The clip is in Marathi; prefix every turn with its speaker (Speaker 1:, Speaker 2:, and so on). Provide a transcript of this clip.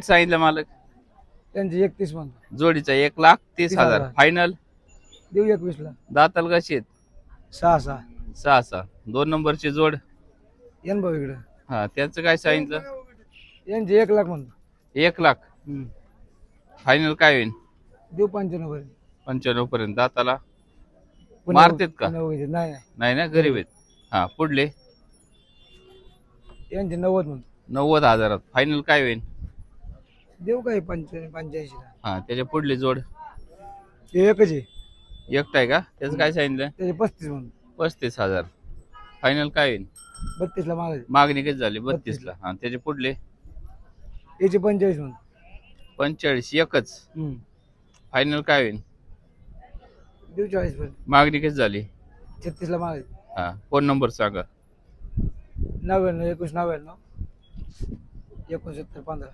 Speaker 1: सांगितलं मालक
Speaker 2: त्यांचे 31 म्हणतो.
Speaker 1: जोडीचा 1,30,000 फायनल.
Speaker 2: देऊ 21 ला.
Speaker 1: दाताल कशी आहेत?
Speaker 2: 6
Speaker 1: 6 2 नंबरची जोड.
Speaker 2: येन भाऊ इकडे.
Speaker 1: हा त्यांचं काय सांगितलं?
Speaker 2: यांचे 1 लाख म्हणतो.
Speaker 1: 1 लाख फायनल काय होईल?
Speaker 2: देऊ 95 पर्यंत.
Speaker 1: 95 पर्यंत. दाताला मारतेत का?
Speaker 2: नाही नाही
Speaker 1: नाही ना, गरीब आहेत. हा पुढले
Speaker 2: यांचे 90 म्हणतो.
Speaker 1: 90,000 फायनल काय होईल?
Speaker 2: देऊ काय 85 ला.
Speaker 1: हा त्याच्या पुढली जोड
Speaker 2: हे एकच आहे.
Speaker 1: एकटा आहे का? त्याचं काय सांगितलं?
Speaker 2: त्याचे 35 म्हणतो.
Speaker 1: 35,000 फायनल काय होईल?
Speaker 2: 32 ला मागायचे.
Speaker 1: मागणी किती झाली? 32 ला. हा त्याचे पुढले
Speaker 2: याचे 45 म्हणतो.
Speaker 1: 45 एकच फायनल काय होईल?
Speaker 2: देऊ 40 पर्यंत.
Speaker 1: मागणी किती झाली?
Speaker 2: 36 ला मागायचे.
Speaker 1: हा फोन नंबर सांगा.
Speaker 2: 99 21 99 69 15.